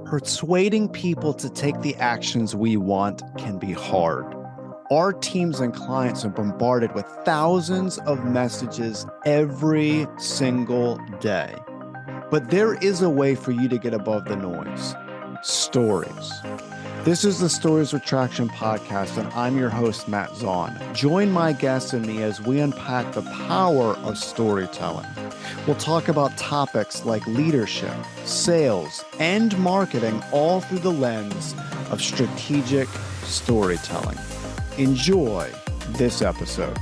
Persuading people to take the actions we want can be hard. Our teams and clients are bombarded with thousands of messages every single day. But there is a way for you to get above the noise. Stories. This is the Stories with Traction podcast, and I'm your host, Matt ZAUN. Join my guests and me as we unpack the power of storytelling. We'll talk about topics like leadership, sales, and marketing, all through the lens of strategic storytelling. Enjoy this episode.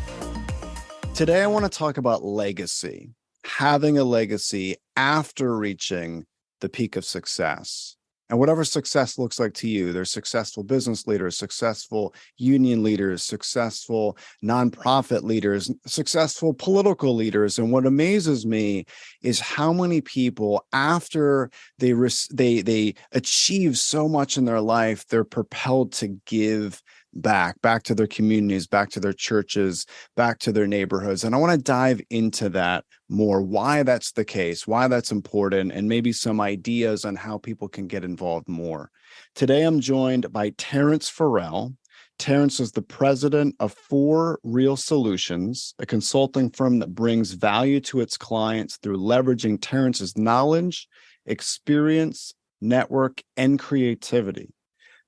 Today, I want to talk about legacy, having a legacy after reaching the peak of success. And whatever success looks like to you, there's successful business leaders, successful union leaders, successful nonprofit leaders, successful political leaders. And what amazes me is how many people, after they achieve so much in their life, they're propelled to give back to their communities, back to their churches, back to their neighborhoods. And I want to dive into that more, why that's the case, why that's important, and maybe some ideas on how people can get involved more. Today, I'm joined by Terence Farrell. Terence is the president of For Real Solutions, a consulting firm that brings value to its clients through leveraging Terence's knowledge, experience, network, and creativity.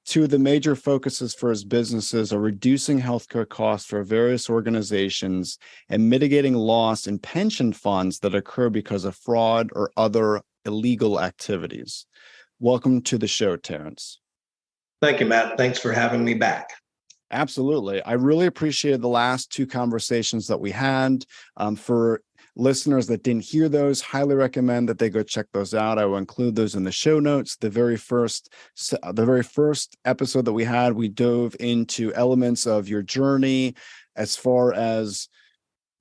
Two of the major focuses for his businesses are reducing healthcare costs for various organizations and mitigating loss in pension funds that occur because of fraud or other illegal activities. Welcome to the show, Terence. Thank you, Matt. Thanks for having me back. Absolutely. I really appreciated the last two conversations that we had. For listeners that didn't hear those, highly recommend that they go check those out. I will include those in the show notes. The very first episode that we had, we dove into elements of your journey as far as,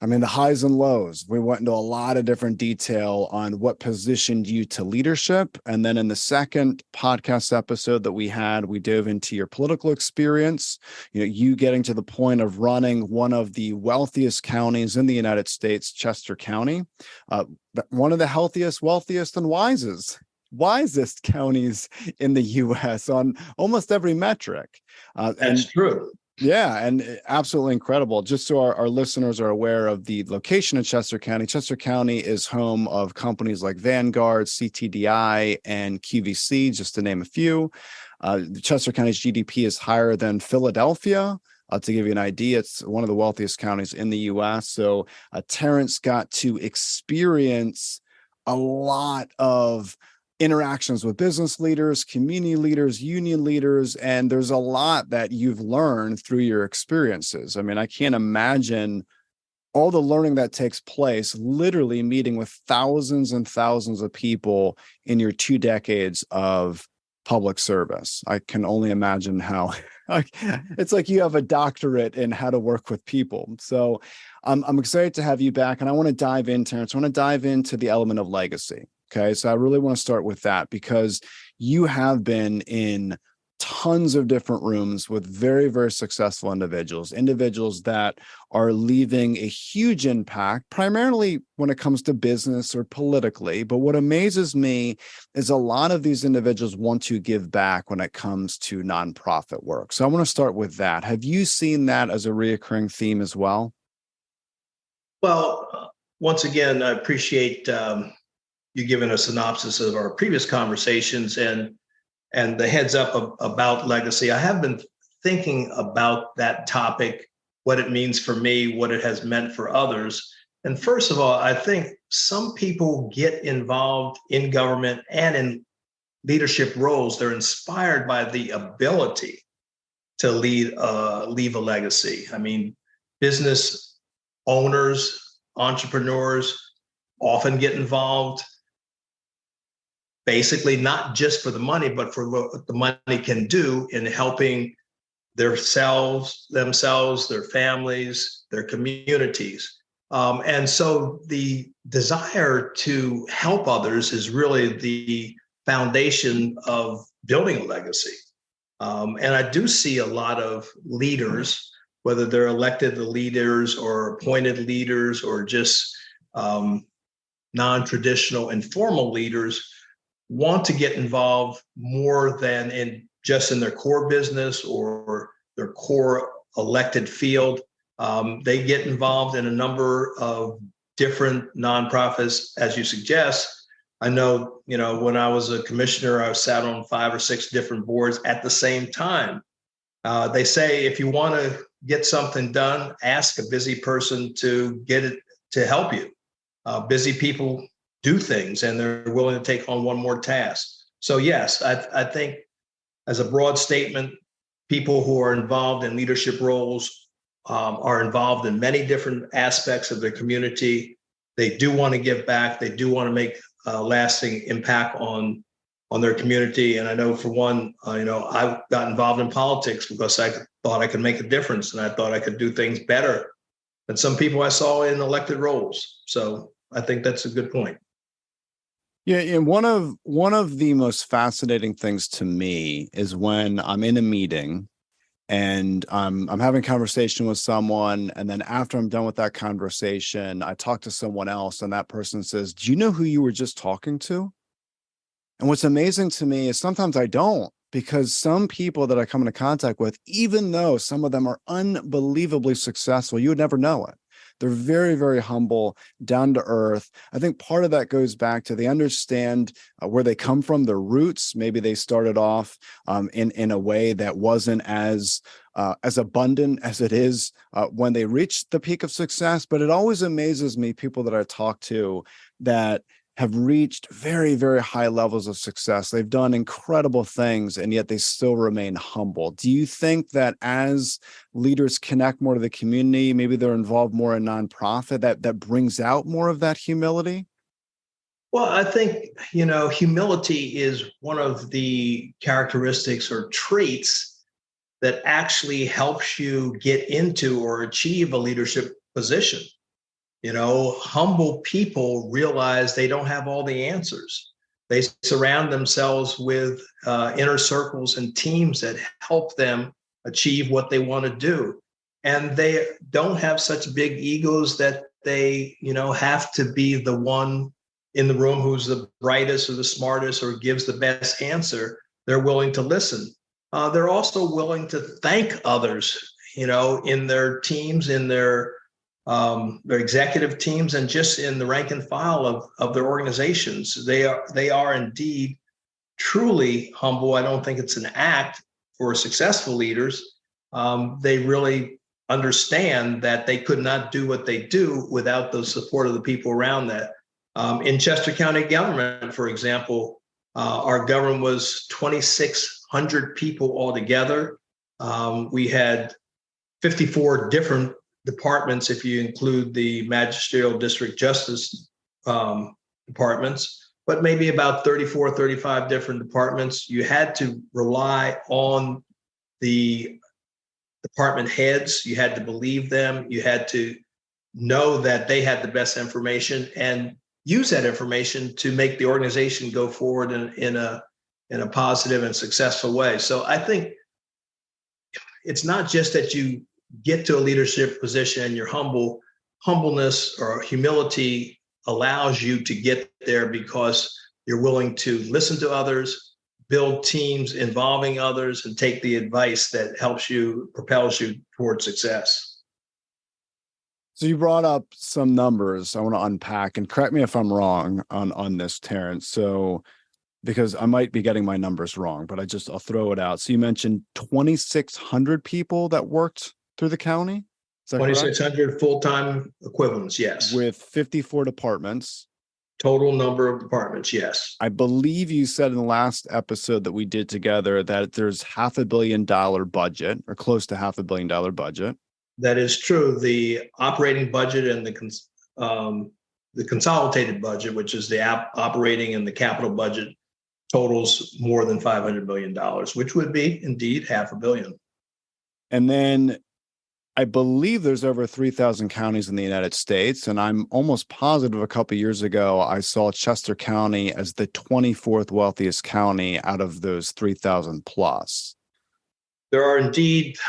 the highs and lows. We went into a lot of different detail on what positioned you to leadership. And then in the second podcast episode that we had, we dove into your political experience, you getting to the point of running one of the wealthiest counties in the United States, Chester County, one of the healthiest, wealthiest, and wisest counties in the U.S. on almost every metric. That's true. Yeah, and absolutely incredible. Just so our listeners are aware of the location of Chester County. Chester County is home of companies like Vanguard, CTDI, and QVC, just to name a few. Chester County's GDP is higher than Philadelphia. To give you an idea, it's one of the wealthiest counties in the U.S. So Terence got to experience a lot of interactions with business leaders, community leaders, union leaders, and there's a lot that you've learned through your experiences. I can't imagine all the learning that takes place, literally meeting with thousands and thousands of people in your 2 decades of public service. I can only imagine how it's like you have a doctorate in how to work with people. So I'm excited to have you back, and I want to dive in, Terence. I want to dive into the element of legacy. Okay, so I really want to start with that because you have been in tons of different rooms with very, very successful individuals that are leaving a huge impact, primarily when it comes to business or politically. But what amazes me is a lot of these individuals want to give back when it comes to nonprofit work. So I want to start with that. Have you seen that as a reoccurring theme as well? Well, once again, I appreciate you giving a synopsis of our previous conversations and the heads up about legacy. I have been thinking about that topic, what it means for me, what it has meant for others. And first of all, I think some people get involved in government and in leadership roles. They're inspired by the ability to leave a legacy. Business owners, entrepreneurs often get involved, basically not just for the money, but for what the money can do in helping themselves, their families, their communities. And so the desire to help others is really the foundation of building a legacy. And I do see a lot of leaders, whether they're elected leaders or appointed leaders or just non-traditional informal leaders, want to get involved more than in just in their core business or their core elected field. They get involved in a number of different nonprofits, as you suggest. I know, when I was a commissioner, I sat on 5 or 6 different boards at the same time. They say if you want to get something done, ask a busy person to get it to help you. Busy people do things and they're willing to take on one more task. So yes, I think as a broad statement, people who are involved in leadership roles are involved in many different aspects of their community. They do want to give back. They do want to make a lasting impact on their community. And I know for one, I got involved in politics because I thought I could make a difference and I thought I could do things better than some people I saw in elected roles. So I think that's a good point. Yeah, and one of the most fascinating things to me is when I'm in a meeting and I'm having a conversation with someone, and then after I'm done with that conversation, I talk to someone else, and that person says, "Do you know who you were just talking to?" And what's amazing to me is sometimes I don't, because some people that I come into contact with, even though some of them are unbelievably successful, you would never know it. They're very, very humble, down to earth. I think part of that goes back to they understand where they come from, their roots. Maybe they started off in a way that wasn't as abundant as it is when they reach the peak of success. But it always amazes me, people that I talk to that have reached very, very high levels of success. They've done incredible things, and yet they still remain humble. Do you think that as leaders connect more to the community, maybe they're involved more in nonprofit, that brings out more of that humility? Well, I think, humility is one of the characteristics or traits that actually helps you get into or achieve a leadership position. Humble people realize they don't have all the answers. They surround themselves with inner circles and teams that help them achieve what they want to do. And they don't have such big egos that they, have to be the one in the room who's the brightest or the smartest or gives the best answer. They're willing to listen. They're also willing to thank others, in their teams, in their executive teams, and just in the rank and file of their organizations. They are indeed truly humble. I don't think it's an act for successful leaders. They really understand that they could not do what they do without the support of the people around that. In Chester County government, for example, our government was 2,600 people altogether. We had 54 different departments, if you include the magisterial district justice departments, but maybe about 34, 35 different departments. You had to rely on the department heads. You had to believe them. You had to know that they had the best information and use that information to make the organization go forward in a positive and successful way. So I think it's not just that you get to a leadership position and you're humble. Humbleness or humility allows you to get there because you're willing to listen to others, build teams involving others, and take the advice that helps you, propels you towards success. So you brought up some numbers I want to unpack, and correct me if I'm wrong on this, Terrence. So, because I might be getting my numbers wrong, but I'll throw it out. So you mentioned 2,600 people that worked through the county? Is that 2,600 full-time equivalents, yes. With 54 departments. Total number of departments, yes. I believe you said in the last episode that we did together that there's $500 million budget, or close to $500 million budget. That is true. The operating budget and the consolidated budget, which is the operating and the capital budget, totals more than $500 million, which would be indeed $500 million. And then I believe there's over 3,000 counties in the United States, and I'm almost positive a couple of years ago I saw Chester County as the 24th wealthiest county out of those 3,000 plus. There are indeed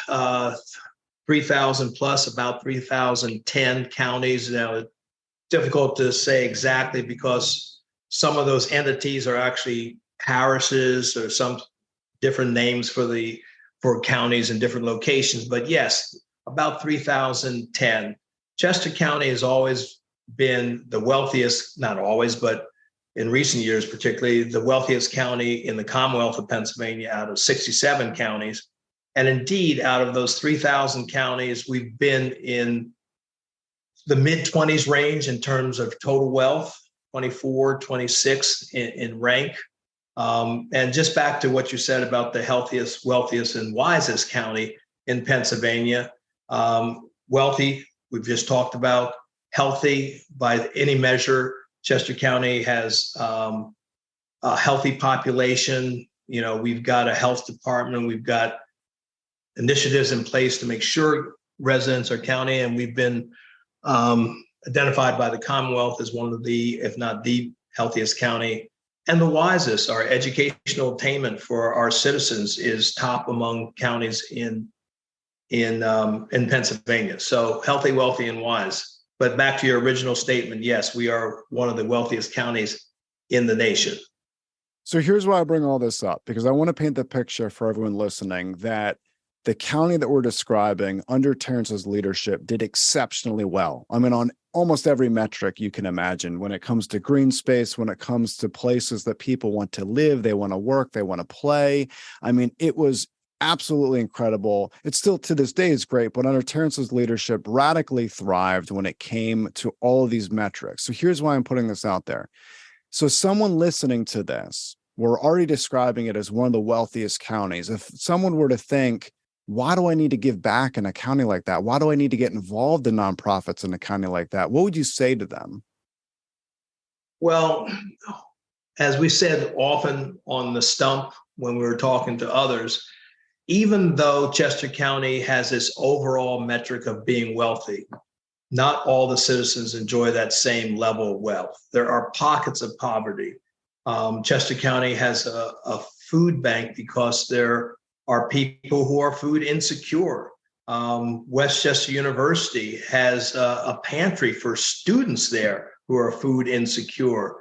3,000 plus, about 3,010 counties. Now, it's difficult to say exactly because some of those entities are actually parishes or some different names for counties in different locations. But yes, about 3,010. Chester County has always been the wealthiest, not always, but in recent years, particularly the wealthiest county in the Commonwealth of Pennsylvania out of 67 counties. And indeed, out of those 3,000 counties, we've been in the mid 20s range in terms of total wealth, 24, 26 in rank. And just back to what you said about the healthiest, wealthiest, and wisest county in Pennsylvania. Wealthy, we've just talked about. Healthy by any measure, Chester County has a healthy population. You know, we've got a health department. We've got initiatives in place to make sure residents are county, and we've been identified by the Commonwealth as one of the, if not the healthiest county. And the wisest. Our educational attainment for our citizens is top among counties in Pennsylvania. So healthy, wealthy, and wise. But back to your original statement, yes, we are one of the wealthiest counties in the nation. So here's why I bring all this up, because I want to paint the picture for everyone listening that the county that we're describing under Terence's leadership did exceptionally well. I mean, on almost every metric you can imagine, when it comes to green space, when it comes to places that people want to live, they want to work, they want to play. I mean, it was absolutely incredible. It's still to this day is great, but under Terence's leadership radically thrived when it came to all of these metrics. So here's why I'm putting this out there. So someone listening to this, we're already describing it as one of the wealthiest counties. If someone were to think, why do I need to give back in a county like that? Why do I need to get involved in nonprofits in a county like that? What would you say to them? Well, as we said often on the stump when we were talking to others, even though Chester County has this overall metric of being wealthy, not all the citizens enjoy that same level of wealth. There are pockets of poverty. Chester County has a food bank because there are people who are food insecure. Westchester University has a pantry for students there who are food insecure.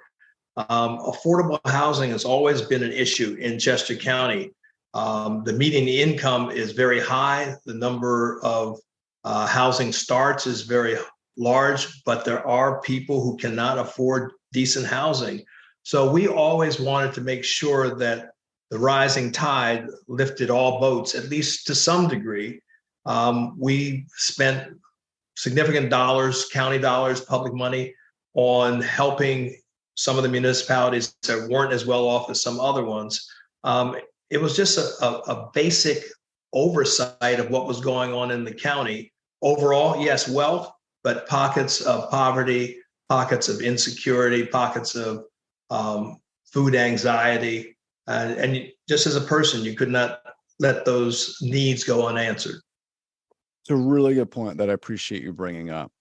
Affordable housing has always been an issue in Chester County. The median income is very high. The number of housing starts is very large, but there are people who cannot afford decent housing. So we always wanted to make sure that the rising tide lifted all boats, at least to some degree. We spent significant dollars, county dollars, public money on helping some of the municipalities that weren't as well off as some other ones. It was just a basic oversight of what was going on in the county. Overall, yes, wealth, but pockets of poverty, pockets of insecurity, pockets of food anxiety. And just as a person, you could not let those needs go unanswered. It's a really good point that I appreciate you bringing up.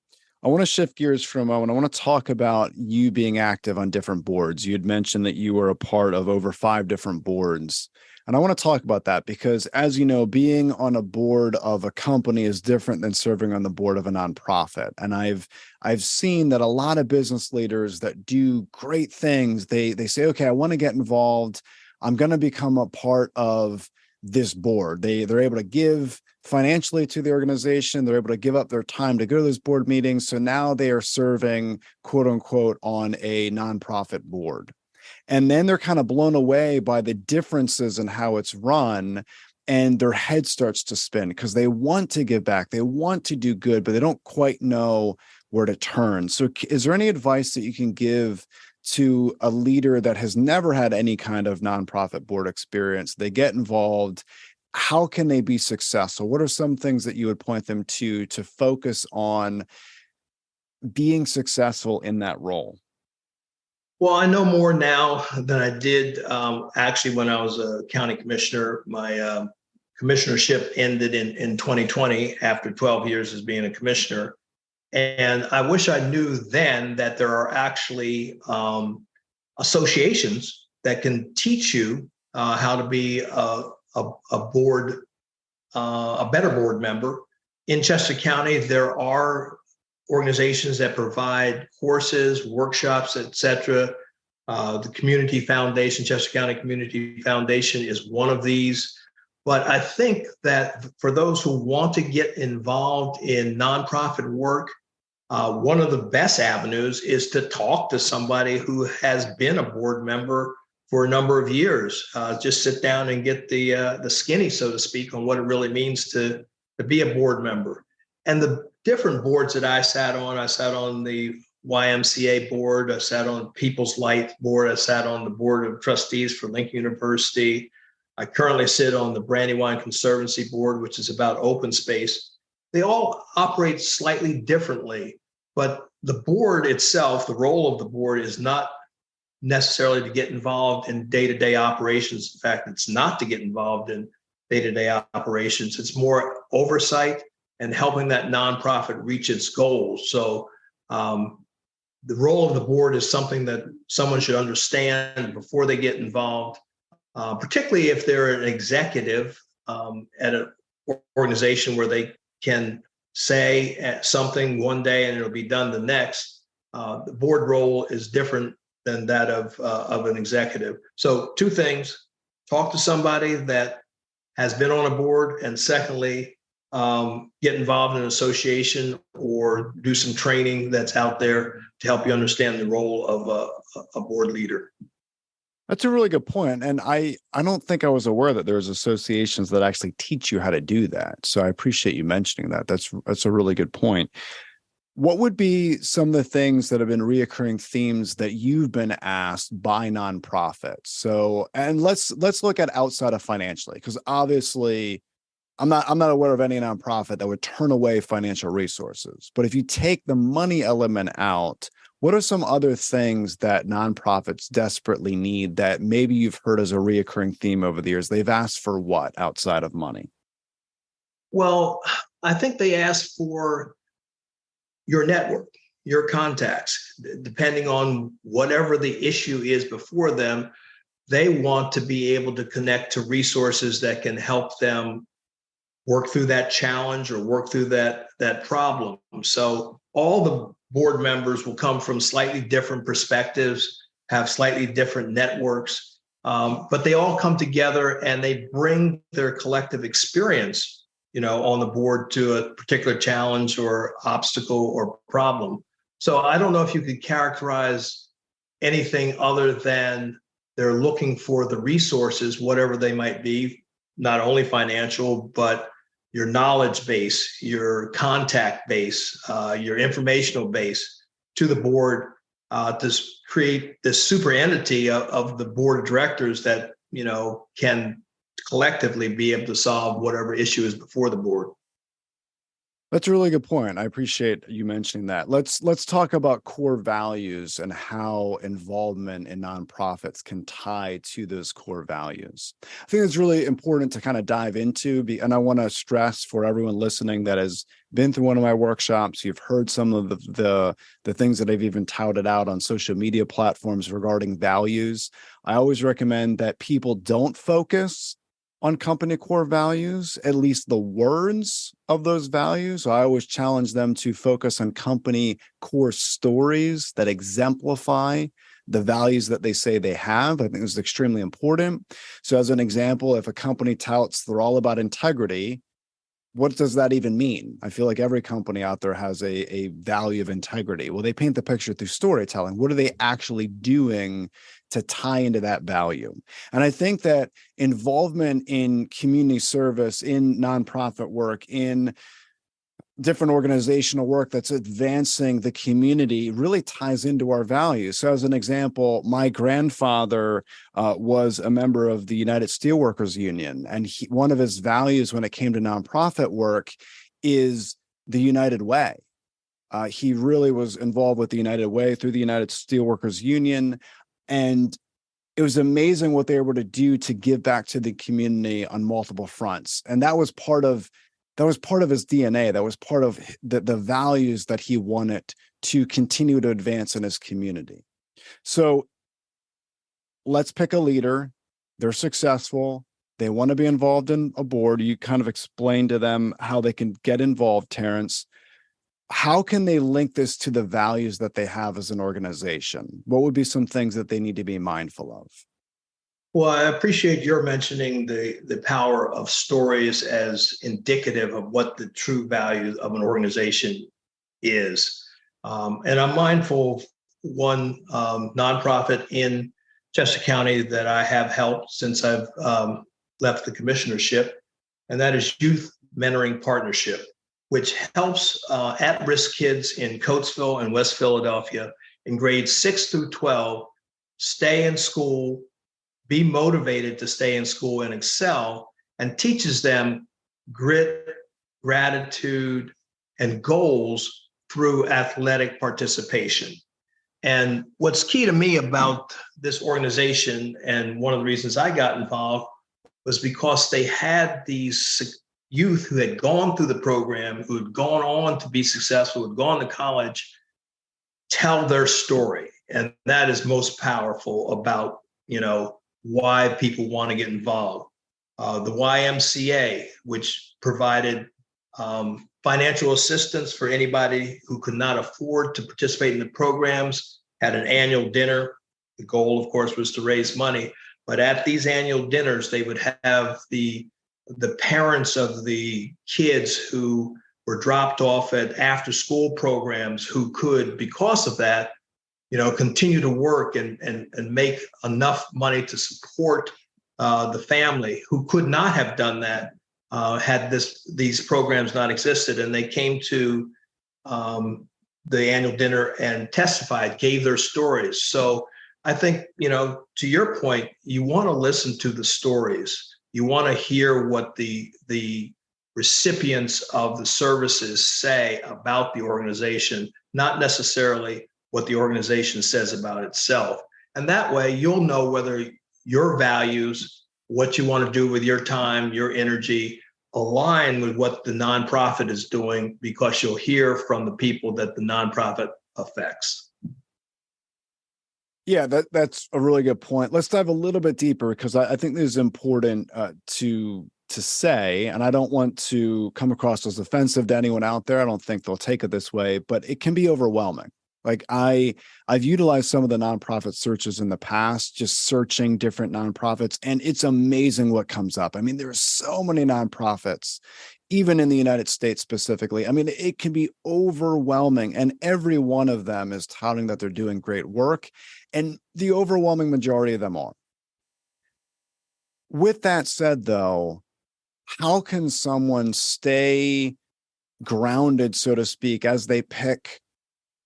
I want to shift gears for a moment. I want to talk about you being active on different boards. You had mentioned that you were a part of over 5 different boards. And I want to talk about that because, as you know, being on a board of a company is different than serving on the board of a nonprofit. And I've seen that a lot of business leaders that do great things, they say, okay, I want to get involved. I'm going to become a part of this board. They're able to give financially to the organization. They're able to give up their time to go to those board meetings. So now they are serving, quote unquote, on a nonprofit board. And then they're kind of blown away by the differences in how it's run. And their head starts to spin because they want to give back. They want to do good, but they don't quite know where to turn. So is there any advice that you can give to a leader that has never had any kind of nonprofit board experience? They get involved. How can they be successful? What are some things that you would point them to focus on being successful in that role? Well, I know more now than I did actually when I was a county commissioner. My commissionership ended in 2020 after 12 years as being a commissioner. And I wish I knew then that there are actually associations that can teach you how to be a board, a better board member. In Chester County, there are organizations that provide courses, workshops, et cetera, The Community Foundation, Chester County Community Foundation, is one of these. But I think that for those who want to get involved in nonprofit work, one of the best avenues is to talk to somebody who has been a board member for a number of years. Just sit down and get the skinny, so to speak, on what it really means to be a board member. And the different boards that I sat on the YMCA board, I sat on People's Light board, I sat on the board of trustees for Lincoln University. I currently sit on the Brandywine Conservancy board, which is about open space. They all operate slightly differently, but the board itself, the role of the board is not necessarily to get involved in day-to-day operations. In fact, it's not to get involved in day-to-day operations. It's more oversight and helping that nonprofit reach its goals. So the role of the board is something that someone should understand before they get involved, particularly if they're an executive at an organization where they can say something one day and it'll be done the next. The board role is different than that of an executive. So two things: talk to somebody that has been on a board, and secondly, get involved in an association or do some training that's out there to help you understand the role of a board leader. That's a really good point. And I don't think I was aware that there's associations that actually teach you how to do that. So I appreciate you mentioning that. That's a really good point. What would be some of the things that have been reoccurring themes that you've been asked by nonprofits? So, and let's look at outside of financially, because obviously I'm not aware of any nonprofit that would turn away financial resources. But if you take the money element out, what are some other things that nonprofits desperately need that maybe you've heard as a reoccurring theme over the years? They've asked for what outside of money? Well, I think they ask for your network, your contacts. Depending on whatever the issue is before them, they want to be able to connect to resources that can help them work through that challenge or work through that problem. So all the board members will come from slightly different perspectives, have slightly different networks, but they all come together and they bring their collective experience, on the board to a particular challenge or obstacle or problem. So I don't know if you could characterize anything other than they're looking for the resources, whatever they might be, not only financial, but your knowledge base, your contact base, your informational base to the board to create this super entity of the board of directors that, can collectively be able to solve whatever issue is before the board. That's a really good point. I appreciate you mentioning that. Let's talk about core values and how involvement in nonprofits can tie to those core values. I think it's really important to kind of dive into, and I want to stress for everyone listening that has been through one of my workshops, you've heard some of the things that I've even touted out on social media platforms regarding values. I always recommend that people don't focus on company core values, at least the words of those values. So I always challenge them to focus on company core stories that exemplify the values that they say they have. I think this is extremely important. So as an example, if a company touts they're all about integrity, what does that even mean? I feel like every company out there has a value of integrity. Well, they paint the picture through storytelling. What are they actually doing to tie into that value? And I think that involvement in community service, in nonprofit work, in different organizational work that's advancing the community really ties into our values. So as an example, my grandfather was a member of the United Steelworkers Union, and one of his values when it came to nonprofit work is the United Way. He really was involved with the United Way through the United Steelworkers Union, and it was amazing what they were able to do to give back to the community on multiple fronts. And that was part of his DNA. That was part of the values that he wanted to continue to advance in his community. So let's pick a leader. They're successful. They want to be involved in a board. You kind of explained to them how they can get involved, Terrence. how can they link this to the values that they have as an organization? What would be some things that they need to be mindful of? Well, I appreciate your mentioning the power of stories as indicative of what the true value of an organization is. And I'm mindful of one nonprofit in Chester County that I have helped since I've left the commissionership, and that is Youth Mentoring Partnership, which helps at-risk kids in Coatesville and West Philadelphia in grades 6 through 12 stay in school, be motivated to stay in school and excel, and teaches them grit, gratitude, and goals through athletic participation. And what's key to me about this organization, and one of the reasons I got involved, was because they had these youth who had gone through the program, who had gone on to be successful, who had gone to college, tell their story. And that is most powerful about, why people want to get involved. The YMCA, which provided financial assistance for anybody who could not afford to participate in the programs, had an annual dinner. The goal, of course, was to raise money. But at these annual dinners, they would have the parents of the kids who were dropped off at after-school programs who could, because of that, continue to work and make enough money to support the family who could not have done that had these programs not existed. And they came to the annual dinner and testified, gave their stories. So I think, to your point, you want to listen to the stories. You want to hear what the recipients of the services say about the organization, not necessarily what the organization says about itself. And that way you'll know whether your values, what you want to do with your time, your energy, align with what the nonprofit is doing, because you'll hear from the people that the nonprofit affects. Yeah, that's a really good point. Let's dive a little bit deeper, because I think this is important to say, and I don't want to come across as offensive to anyone out there. I don't think they'll take it this way, but it can be overwhelming. Like I've utilized some of the nonprofit searches in the past, just searching different nonprofits, and it's amazing what comes up. I mean, there are so many nonprofits, even in the United States specifically. I mean, it can be overwhelming, and every one of them is touting that they're doing great work, and the overwhelming majority of them are. With that said, though, how can someone stay grounded, so to speak, as they pick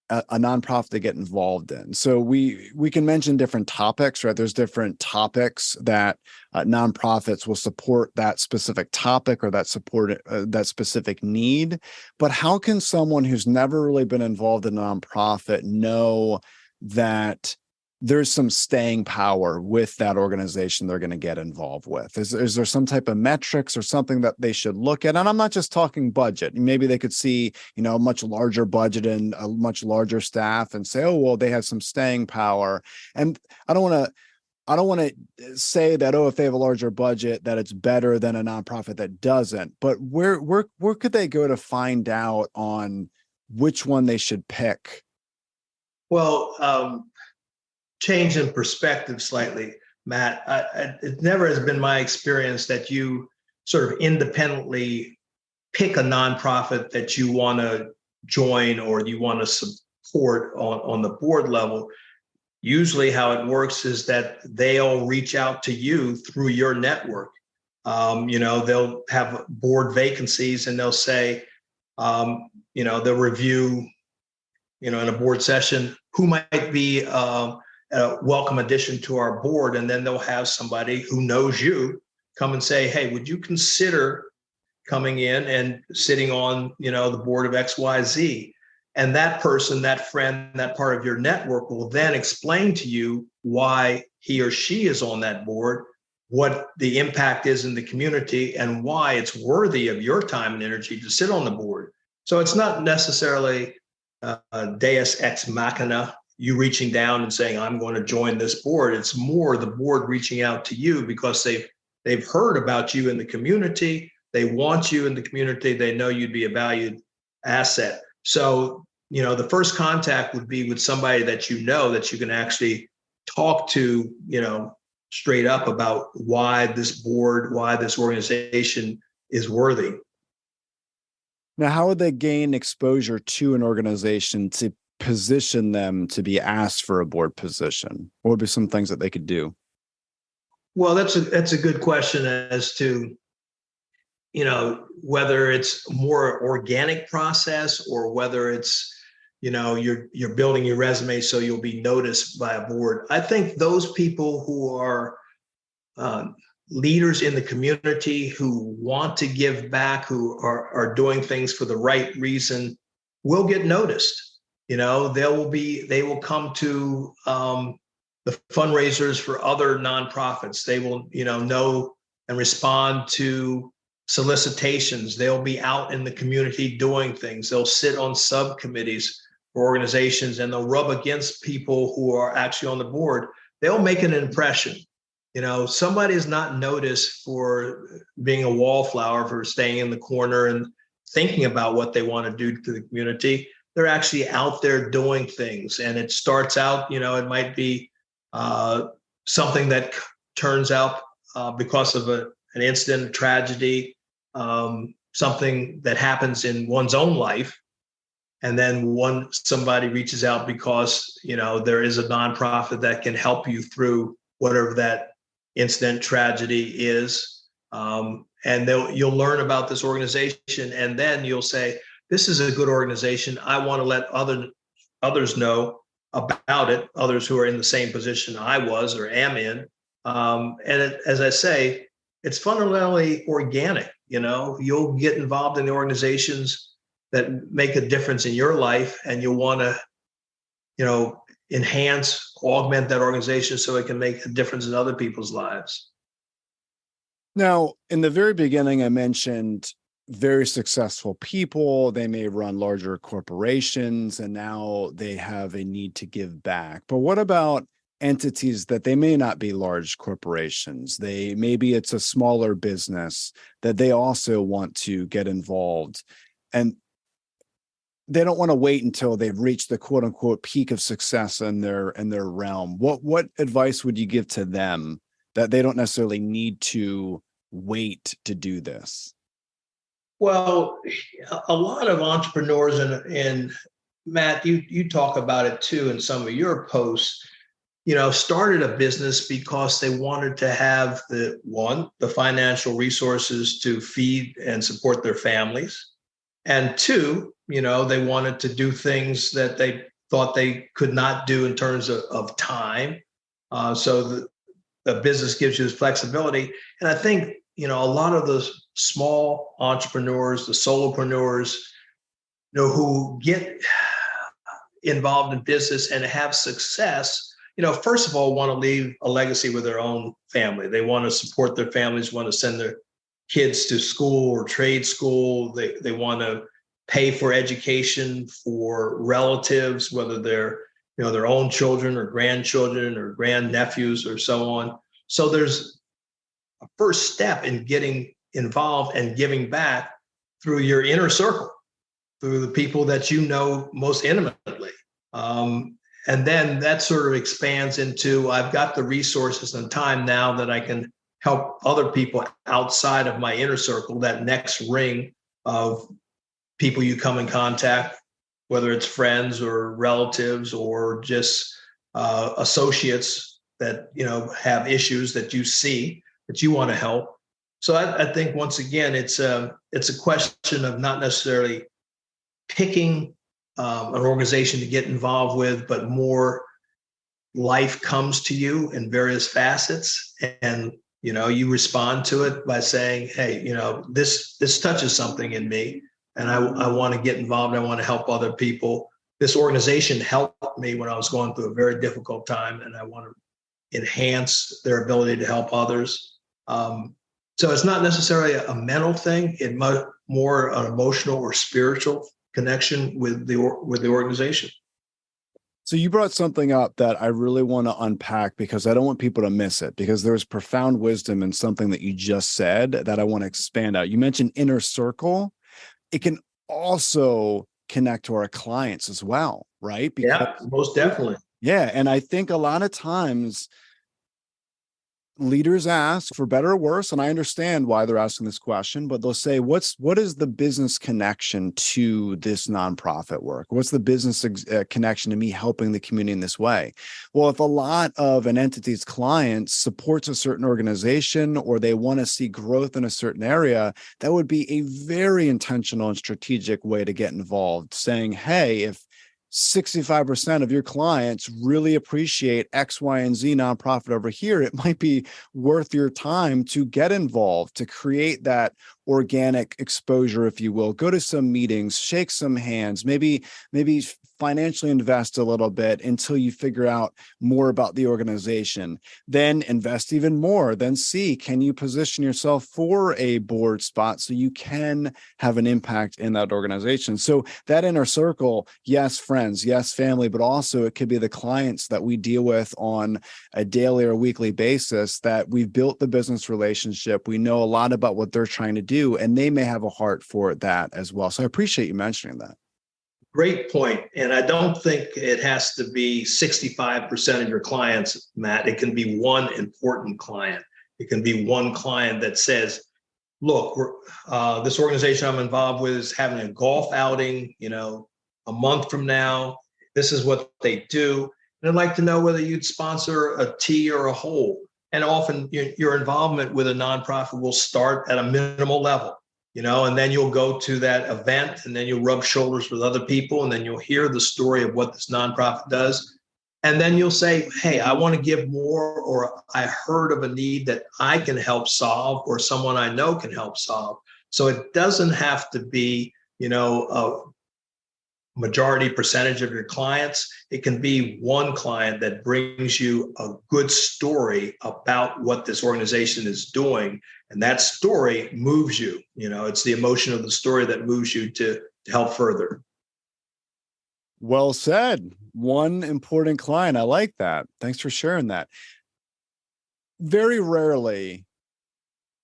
a nonprofit to get involved in? So we can mention different topics, right? There's different topics that nonprofits will support that specific topic or that support that specific need. But how can someone who's never really been involved in a nonprofit know that there's some staying power with that organization they're going to get involved with? Is there some type of metrics or something that they should look at? And I'm not just talking budget. Maybe they could see, a much larger budget and a much larger staff and say, oh, well, they have some staying power. And I don't want to say that, oh, if they have a larger budget, that it's better than a nonprofit that doesn't. But where could they go to find out on which one they should pick? Well, change in perspective slightly, Matt. It never has been my experience that you sort of independently pick a nonprofit that you want to join or you want to support on the board level. Usually how it works is that they'll reach out to you through your network. They'll have board vacancies and they'll say, they'll review, in a board session, who might be a welcome addition to our board. And then they'll have somebody who knows you come and say, hey, would you consider coming in and sitting on, the board of XYZ? And that person, that friend, that part of your network will then explain to you why he or she is on that board, what the impact is in the community, and why it's worthy of your time and energy to sit on the board. So it's not necessarily deus ex machina, you reaching down and saying, I'm going to join this board. It's more the board reaching out to you because they've heard about you in the community. They want you in the community. They know you'd be a valued asset. So, the first contact would be with somebody that that you can actually talk to, straight up about why this board, why this organization is worthy. Now, how would they gain exposure to an organization to position them to be asked for a board position? What would be some things that they could do? Well, that's a good question as to, whether it's more organic process or whether it's, you're building your resume so you'll be noticed by a board. I think those people who are leaders in the community, who want to give back, who are doing things for the right reason, will get noticed. They will come to the fundraisers for other nonprofits. They will, know and respond to solicitations. They'll be out in the community doing things. They'll sit on subcommittees for organizations, and they'll rub against people who are actually on the board. They'll make an impression. Somebody is not noticed for being a wallflower, for staying in the corner and thinking about what they want to do to the community. They're actually out there doing things. And it starts out, it might be something that turns out because of an incident, a tragedy, something that happens in one's own life. And then somebody reaches out because, there is a nonprofit that can help you through whatever that incident, tragedy is. And you'll learn about this organization, and then you'll say, this is a good organization. I want to let others know about it, others who are in the same position I was or am in. As I say, it's fundamentally organic. You'll get involved in the organizations that make a difference in your life, and you'll want to, enhance, augment that organization so it can make a difference in other people's lives. Now, in the very beginning, I mentioned very successful people. They may run larger corporations, and now they have a need to give back. But what about entities that they may not be large corporations? Maybe it's a smaller business that they also want to get involved, and they don't want to wait until they've reached the quote unquote peak of success in their realm. What advice would you give to them that they don't necessarily need to wait to do this? Well, a lot of entrepreneurs, and Matt, you talk about it too in some of your posts, started a business because they wanted to have the financial resources to feed and support their families. And two, they wanted to do things that they thought they could not do in terms of time. So the business gives you this flexibility. And I think, a lot of those small entrepreneurs, the solopreneurs, who get involved in business and have success, first of all, want to leave a legacy with their own family. They want to support their families, want to send their kids to school or trade school. They want to pay for education for relatives, whether they're, their own children or grandchildren or grandnephews or so on. So there's a first step in getting involved and giving back through your inner circle, through the people that you know most intimately. And then that sort of expands into, I've got the resources and time now that I can help other people outside of my inner circle, that next ring of people you come in contact, whether it's friends or relatives or just associates that, have issues that you see that you want to help. So I think, once again, it's a question of not necessarily picking an organization to get involved with, but more life comes to you in various facets, and you respond to it by saying, hey, this touches something in me, and I want to get involved. I want to help other people. This organization helped me when I was going through a very difficult time, and I want to enhance their ability to help others. So it's not necessarily a mental thing. It more an emotional or spiritual connection with the organization. So you brought something up that I really want to unpack, because I don't want people to miss it, because there's profound wisdom in something that you just said that I want to expand out. You mentioned inner circle. It can also connect to our clients as well, right? Because Yeah, most definitely. yeah, and I think a lot of times leaders ask, for better or worse, and I understand why they're asking this question, but they'll say, what is the business connection to this nonprofit work? What's the business connection to me helping the community in this way? Well, if a lot of an entity's clients supports a certain organization or they want to see growth in a certain area, that would be a very intentional and strategic way to get involved, saying, hey, if 65% of your clients really appreciate X, Y, and Z nonprofit over here, it might be worth your time to get involved, to create that organic exposure, if you will. Go to some meetings, shake some hands, maybe financially invest a little bit until you figure out more about the organization. Then invest even more. Then see, can you position yourself for a board spot so you can have an impact in that organization? So that inner circle, yes, friends, yes, family, but also it could be the clients that we deal with on a daily or weekly basis that we've built the business relationship. We know a lot about what they're trying to do, and they may have a heart for that as well. So I appreciate you mentioning that. Great point. And I don't think it has to be 65% of your clients, Matt. It can be one important client. It can be one client that says, look, this organization I'm involved with is having a golf outing, a month from now. This is what they do. And I'd like to know whether you'd sponsor a tea or a hole. And often your involvement with a nonprofit will start at a minimal level. And then you'll go to that event and then you'll rub shoulders with other people and then you'll hear the story of what this nonprofit does. And then you'll say, hey, I want to give more, or I heard of a need that I can help solve or someone I know can help solve. So it doesn't have to be, a majority percentage of your clients. It can be one client that brings you a good story about what this organization is doing. And that story moves you. It's the emotion of the story that moves you to help further. Well said. One important client. I like that. Thanks for sharing that. Very rarely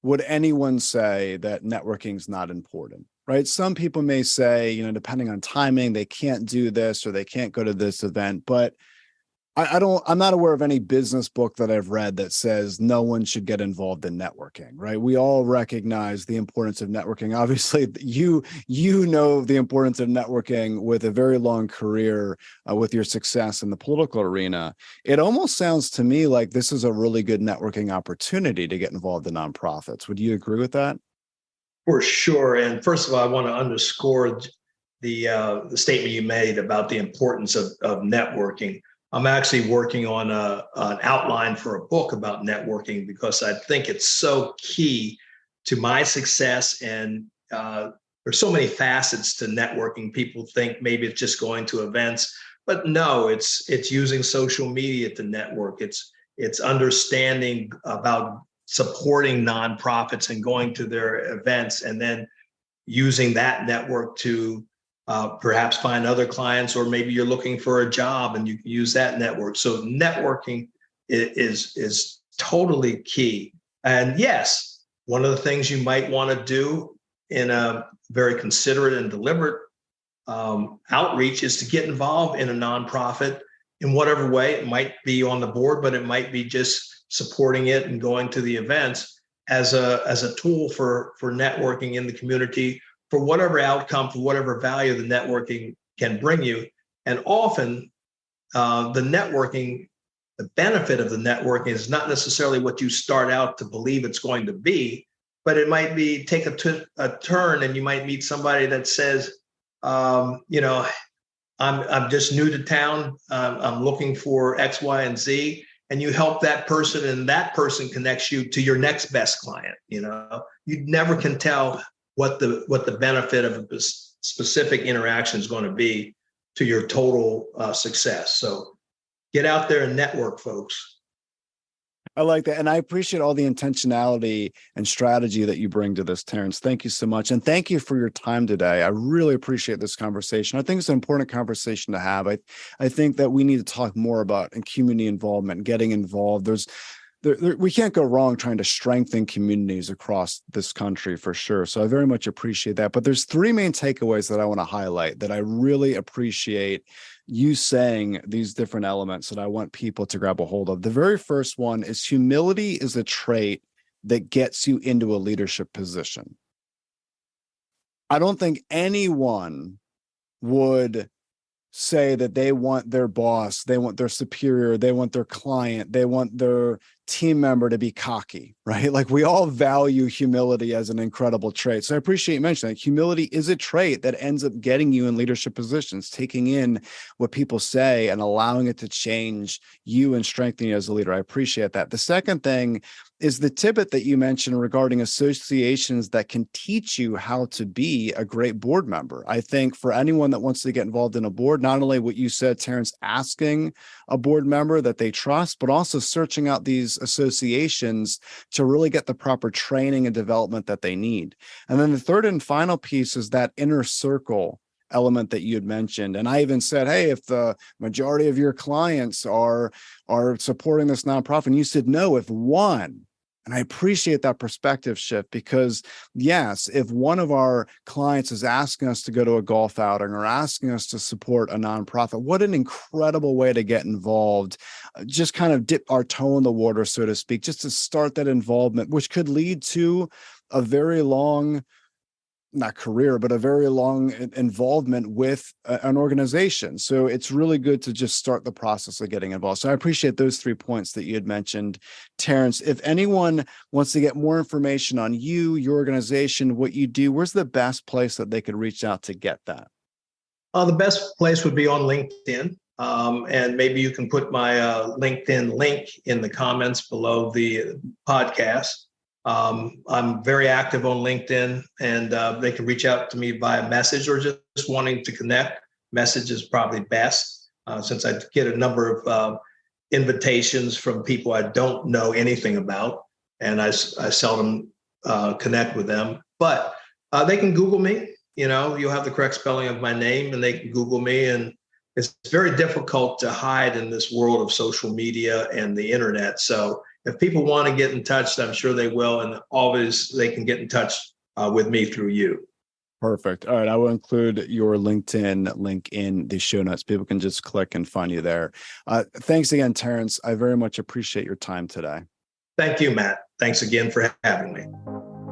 would anyone say that networking is not important, right? Some people may say, depending on timing, they can't do this or they can't go to this event, but I'm not aware of any business book that I've read that says no one should get involved in networking, right? We all recognize the importance of networking. Obviously, you know the importance of networking with a very long career with your success in the political arena. It almost sounds to me like this is a really good networking opportunity to get involved in nonprofits. Would you agree with that? For sure. And first of all, I want to underscore the statement you made about the importance of networking. I'm actually working on an outline for a book about networking because I think it's so key to my success. And there's so many facets to networking. People think maybe it's just going to events, but no, it's using social media to network. It's understanding about supporting nonprofits and going to their events, and then using that network to perhaps find other clients, or maybe you're looking for a job and you can use that network. So networking is totally key. And yes, one of the things you might want to do in a very considerate and deliberate outreach is to get involved in a nonprofit in whatever way. It might be on the board, but it might be just supporting it and going to the events as a tool for networking in the community, for whatever outcome, for whatever value the networking can bring you. And often the benefit of the networking is not necessarily what you start out to believe it's going to be, but it might be take a turn and you might meet somebody that says, I'm just new to town. I'm looking for X, Y, and Z. And you help that person, and that person connects you to your next best client. You never can tell what the benefit of a specific interaction is going to be to your total success. So get out there and network, folks. I like that. And I appreciate all the intentionality and strategy that you bring to this, Terence. Thank you so much. And thank you for your time today. I really appreciate this conversation. I think it's an important conversation to have. I think that we need to talk more about community involvement, getting involved. we can't go wrong trying to strengthen communities across this country for sure. So I very much appreciate that. But there's three main takeaways that I want to highlight that I really appreciate you saying these different elements that I want people to grab a hold of. The very first one is humility is a trait that gets you into a leadership position. I don't think anyone would say that they want their boss, they want their superior, they want their client, they want their team member to be cocky, right? Like we all value humility as an incredible trait. So I appreciate you mentioning that. Humility is a trait that ends up getting you in leadership positions, taking in what people say and allowing it to change you and strengthen you as a leader. I appreciate that. The second thing is the tidbit that you mentioned regarding associations that can teach you how to be a great board member. I think for anyone that wants to get involved in a board, not only what you said, Terrence, asking a board member that they trust, but also searching out these associations to really get the proper training and development that they need. And then the third and final piece is that inner circle element that you had mentioned. And I even said, hey, if the majority of your clients are supporting this nonprofit, and you said, no, if one. And I appreciate that perspective shift because, yes, if one of our clients is asking us to go to a golf outing or asking us to support a nonprofit, what an incredible way to get involved. Just kind of dip our toe in the water, so to speak, just to start that involvement, which could lead to a very long, not career, but a very long involvement with an organization. So it's really good to just start the process of getting involved. So I appreciate those 3 points that you had mentioned, Terrence. If anyone wants to get more information on you, your organization, what you do, where's the best place that they could reach out to get that? The best place would be on LinkedIn. And maybe you can put my LinkedIn link in the comments below the podcast. I'm very active on LinkedIn, and they can reach out to me via message or just wanting to connect. Message is probably best since I get a number of invitations from people I don't know anything about, and I seldom connect with them. But they can Google me. You know, you'll have the correct spelling of my name, and they can Google me. And it's very difficult to hide in this world of social media and the internet. So if people want to get in touch, I'm sure they will. And always they can get in touch with me through you. Perfect. All right. I will include your LinkedIn link in the show notes. People can just click and find you there. Thanks again, Terrence. I very much appreciate your time today. Thank you, Matt. Thanks again for having me.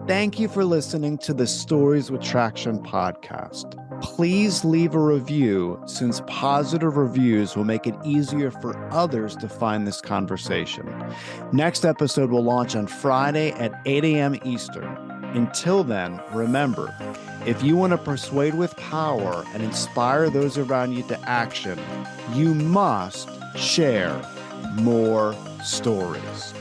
Thank you for listening to the Stories with Traction podcast. Please leave a review, since positive reviews will make it easier for others to find this conversation. Next episode will launch on Friday at 8 a.m. Eastern. Until then, remember, if you want to persuade with power and inspire those around you to action, you must share more stories.